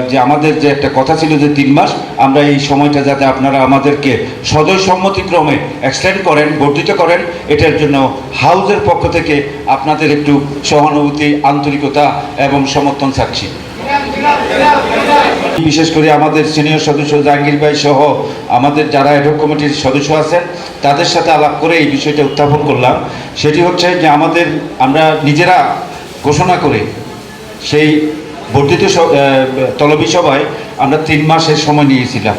যে আমাদের যে একটা কথা ছিল যে 3 মাস, আমরা এই সময়টা যাতে আপনারা আমাদেরকে সদয় সম্মতিক্রমে এক্সটেন্ড করেন, বর্ধিত করেন, এটার জন্য হাউজের পক্ষ থেকে আপনাদের একটু সহানুভূতি, আন্তরিকতা এবং সমর্থন চাচ্ছি। বিশেষ করে আমাদের সিনিয়র সদস্য জাহাঙ্গীর ভাই সহ আমাদের যারা অ্যাডহক কমিটির সদস্য আছেন তাদের সাথে আলাপ করে এই বিষয়টা উত্থাপন করলাম। সেটি হচ্ছে যে আমরা নিজেরা ঘোষণা করে সেই বর্ধিত তলবি সভায় আমরা 3 মাসের সময় নিয়েছিলাম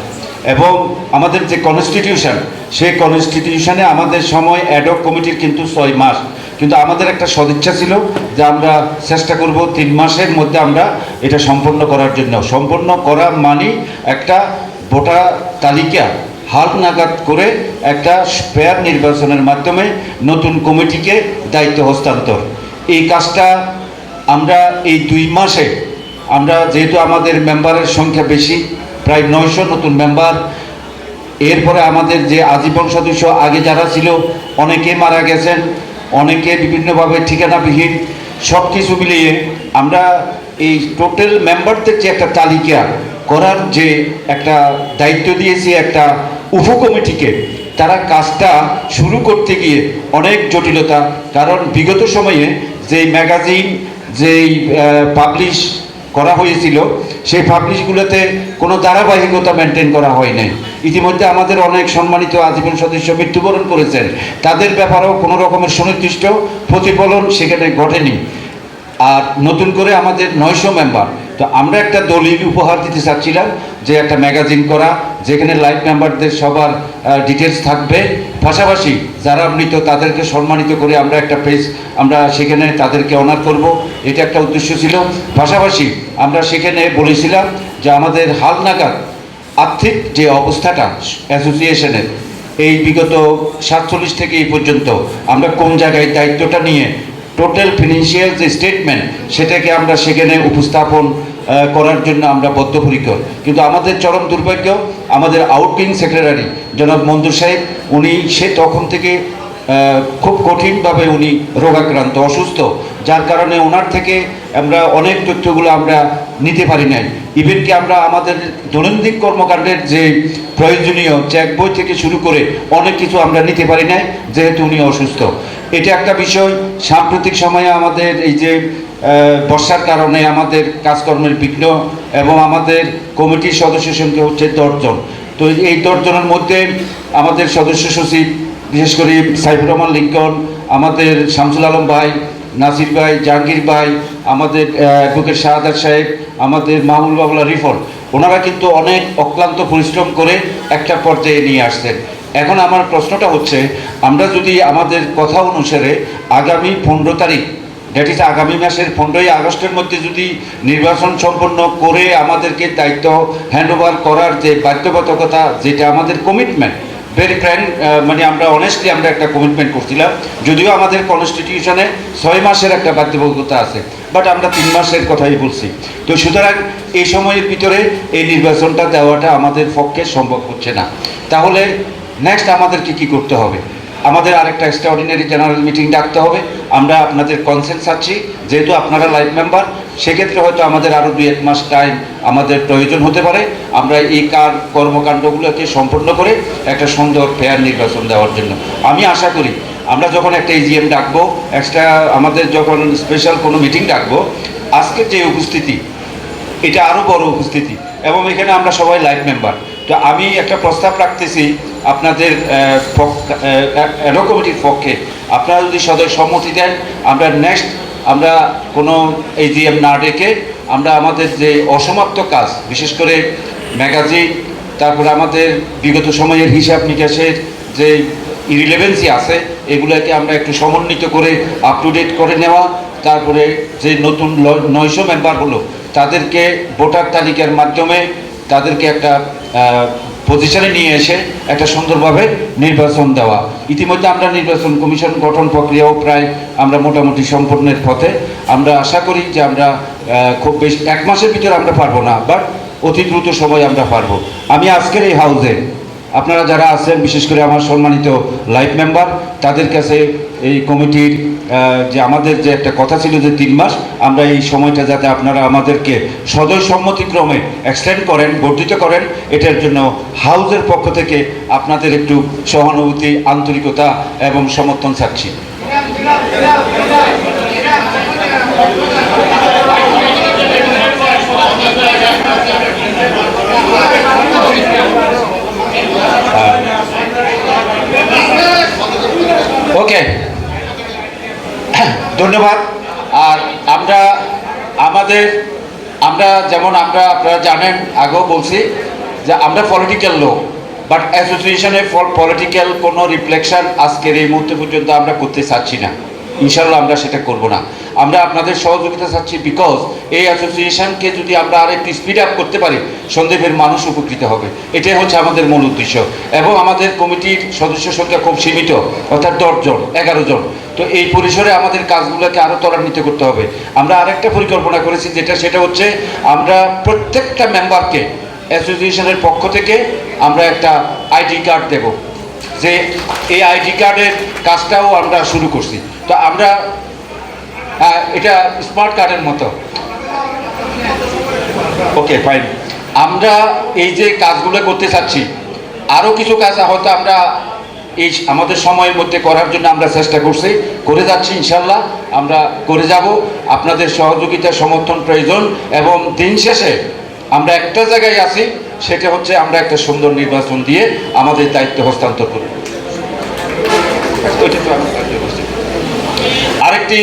এবং আমাদের যে কনস্টিটিউশন, সেই কনস্টিটিউশনে আমাদের সময় অ্যাডহক কমিটির কিন্তু 6 মাস, কিন্তু আমাদের একটা সদিচ্ছা ছিল যে আমরা চেষ্টা করব 3 মাসের মধ্যে আমরা এটা সম্পন্ন করার জন্য। সম্পন্ন করা মানে একটা ভোটার তালিকা হালনাগাদ করে একটা ফেয়ার নির্বাচনের মাধ্যমে নতুন কমিটিকে দায়িত্ব হস্তান্তর। এই কাজটা আমরা এই 2 মাসে আমরা যেহেতু আমাদের মেম্বারের সংখ্যা বেশি, প্রায় 900 নতুন মেম্বার, এরপরে আমাদের যে আজীবন সদস্য আগে যারা ছিল অনেকে মারা গেছেন, অনেকে বিভিন্নভাবে ঠিকানাবিহীন, সব কিছু মিলিয়ে আমরা এই টোটাল মেম্বারদের যে একটা তালিকা করার যে একটা দায়িত্ব দিয়েছি একটা উপকমিটিকে, তারা কাজটা শুরু করতে গিয়ে অনেক জটিলতা, কারণ বিগত সময়ে যেই ম্যাগাজিন যেই পাবলিশ করা হয়েছিল সেই পাবলিশগুলোতে কোনো ধারাবাহিকতা মেনটেন করা হয় নাই। ইতিমধ্যে আমাদের অনেক সম্মানিত আজীবন সদস্য মৃত্যুবরণ করেছেন, তাদের ব্যাপারেও কোনো রকমের সুনির্দিষ্ট প্রতিফলন সেখানে ঘটেনি। আর নতুন করে আমাদের 900 মেম্বার, তো আমরা একটা দলিল উপহার দিতে চাচ্ছিলাম যে একটা ম্যাগাজিন করা যেখানে লাইভ মেম্বারদের সবার ডিটেলস থাকবে, পাশাপাশি যারা মৃত তাদেরকে সম্মানিত করে আমরা একটা পেজ আমরা সেখানে তাদেরকে অনার করব, এটা একটা উদ্দেশ্য ছিল। পাশাপাশি আমরা সেখানে বলেছিলাম যে আমাদের হালনাগাদ আর্থিক যে অবস্থাটা অ্যাসোসিয়েশনের এই বিগত 47 থেকে এই পর্যন্ত আমরা কোন জায়গায় দায়িত্বটা নিয়ে টোটাল ফিনান্সিয়াল যে স্টেটমেন্ট সেটাকে আমরা সেখানে উপস্থাপন করার জন্য আমরা বদ্ধপরিকর। কিন্তু আমাদের চরম দুর্ভাগ্য, আমাদের আউটগোয়িং সেক্রেটারি জনাব মঞ্জুর সাহেব, উনি তখন থেকে খুব কঠিনভাবে উনি রোগাক্রান্ত, অসুস্থ, যার কারণে ওনার থেকে আমরা অনেক তথ্যগুলো আমরা নিতে পারি নাই। ইভেন কি আমরা আমাদের দৈনন্দিন কর্মকাণ্ডের যে প্রয়োজনীয় চেক বই থেকে শুরু করে অনেক কিছু আমরা নিতে পারি নাই যেহেতু উনি অসুস্থ। এটা একটা বিষয়। সাম্প্রতিক সময়ে আমাদের এই যে বর্ষার কারণে আমাদের কাজকর্মের বিঘ্ন এবং আমাদের কমিটির সদস্য সংখ্যা হচ্ছে 10 জন। তো এই 10 জনের মধ্যে আমাদের সদস্য সচিব বিশেষ করে সাইফুর রহমান লিঙ্কন, আমাদের শামসুল আলম ভাই, নাসির ভাই, জাহাঙ্গীর ভাই, আমাদের অ্যাডভোকেট শাহাদাত সাহেব, আমাদের মাহমুদ বাবুল্লাহ রিফল, ওনারা কিন্তু অনেক অক্লান্ত পরিশ্রম করে একটা পর্যায়ে নিয়ে আসছেন। এখন আমার প্রশ্নটা হচ্ছে, আমরা যদি আমাদের কথা অনুসারে আগামী 15 তারিখ, দ্যাট ইজ আগামী মাসের 15ই আগস্টের মধ্যে যদি নির্বাচন সম্পন্ন করে আমাদেরকে দায়িত্ব হ্যান্ডওভার করার যে বাধ্যবাধকতা, যেটা আমাদের কমিটমেন্ট, ভেরি ফ্র্যাঙ্ক, মানে আমরা অনেস্টলি আমরা একটা কমিটমেন্ট করছিলাম, যদিও আমাদের কনস্টিটিউশনে 6 মাসের একটা বাধ্যবাধকতা আছে, বাট আমরা 3 মাসের কথাই বলছি। তো সুতরাং এই সময়ের ভিতরে এই নির্বাচনটা দেওয়াটা আমাদের পক্ষে সম্ভব হচ্ছে না। তাহলে নেক্সট আমাদেরকে কী করতে হবে? আমাদের আরেকটা এক্সট্রাঅর্ডিনারি জেনারেল মিটিং ডাকতে হবে। আমরা আপনাদের কনসেন্ট চাচ্ছি, যেহেতু আপনারা লাইভ মেম্বার, সেক্ষেত্রে হয়তো আমাদের আরও 2-1 মাস টাইম আমাদের প্রয়োজন হতে পারে আমরা এই কর্মকাণ্ডগুলোকে সম্পন্ন করে একটা সুন্দর ফেয়ার নির্বাচন দেওয়ার জন্য। আমি আশা করি আমরা যখন একটা এজিএম ডাকবো, এক্সট্রা আমাদের যখন স্পেশাল কোনো মিটিং ডাকবো, আজকের যে উপস্থিতি এটা আরও বড় উপস্থিতি এবং এখানে আমরা সবাই লাইভ মেম্বার। তো আমি একটা প্রস্তাব রাখতেছি আপনাদের অ্যাডহক কমিটির পক্ষে, আপনারা যদি সদয় সম্মতি দেন, আমরা নেক্সট আমরা কোনো এজিএম না ডেকে আমরা আমাদের যে অসমাপ্ত কাজ, বিশেষ করে ম্যাগাজিন, তারপরে আমাদের বিগত সময়ের হিসাব নিকাশের যে ইরিলেভেন্সি আছে, এগুলোকে আমরা একটু সমন্বিত করে আপ টু ডেট করে নেওয়া, তারপরে যে নতুন 900 মেম্বার হলো তাদেরকে ভোটার তালিকার মাধ্যমে তাদেরকে একটা পজিশনে নিয়ে এসে একটা সুন্দরভাবে নির্বাচন দেওয়া। ইতিমধ্যে আমরা নির্বাচন কমিশন গঠন প্রক্রিয়াও প্রায় আমরা মোটামুটি সম্পূর্ণের পথে। আমরা আশা করি যে আমরা খুব বেশি 1 মাসের ভিতরে আমরা পারবো না, বাট অতি দ্রুত সময় আমরা পারবো। আমি আজকের এই হাউসে আপনারা যারা আছেন, বিশেষ করে আমার সম্মানিত লাইভ মেম্বার, তাদের কাছে এই কমিটির যে আমাদের যে একটা কথা ছিল যে 3 মাস, আমরা এই সময়টা যাতে আপনারা আমাদেরকে সদয় সম্মতিক্রমে এক্সটেন্ড করেন, বর্ধিত করেন, এটার জন্য হাউসের পক্ষ থেকে আপনাদের একটু সহানুভূতি, আন্তরিকতা এবং সমর্থন চাচ্ছি। ওকে, ধন্যবাদ। আর আমরা যেমন আপনারা জানেন, আগেও বলছি যে আমরা পলিটিক্যাল লোক, বাট অ্যাসোসিয়েশনে পলিটিক্যাল কোনো রিফ্লেকশন আজকের এই মুহূর্তে পর্যন্ত আমরা করতে চাচ্ছি না। ইনশাল্লাহ আমরা সেটা করব না। আমরা আপনাদের সহযোগিতা চাচ্ছি, বিকজ এই অ্যাসোসিয়েশনকে যদি আমরা আরেকটু স্পিড আপ করতে পারি, সন্দ্বীপের মানুষ উপকৃত হবে। এটাই হচ্ছে আমাদের মূল উদ্দেশ্য। এবং আমাদের কমিটির সদস্য সংখ্যা খুব সীমিত, অর্থাৎ 10 জন 11 জন। তো এই পরিসরে আমাদের কাজগুলোকে আরও ত্বরান্বিত করতে হবে। আমরা আরেকটা পরিকল্পনা করেছি, সেটা হচ্ছে আমরা প্রত্যেকটা মেম্বারকে অ্যাসোসিয়েশনের পক্ষ থেকে আমরা একটা আইডি কার্ড দেব, যে এই আইডি কার্ডের কাজটাও আমরা শুরু করছি। তো আমরা এটা স্মার্ট কার্ডের মতো। ওকে, ফাইন। আমরা এই যে কাজগুলো করতে চাচ্ছি, আরও কিছু কাজ হয়তো আমরা এই আমাদের সময়ের মধ্যে করার জন্য আমরা চেষ্টা করে যাচ্ছি। ইনশাল্লাহ আমরা করে যাব। আপনাদের সহযোগিতা, সমর্থন প্রয়োজন। এবং দিন শেষে আমরা একটা জায়গায় আছি, সেটা হচ্ছে আমরা একটা সুন্দর নির্বাচন দিয়ে আমাদের দায়িত্ব হস্তান্তর করব। আরেকটি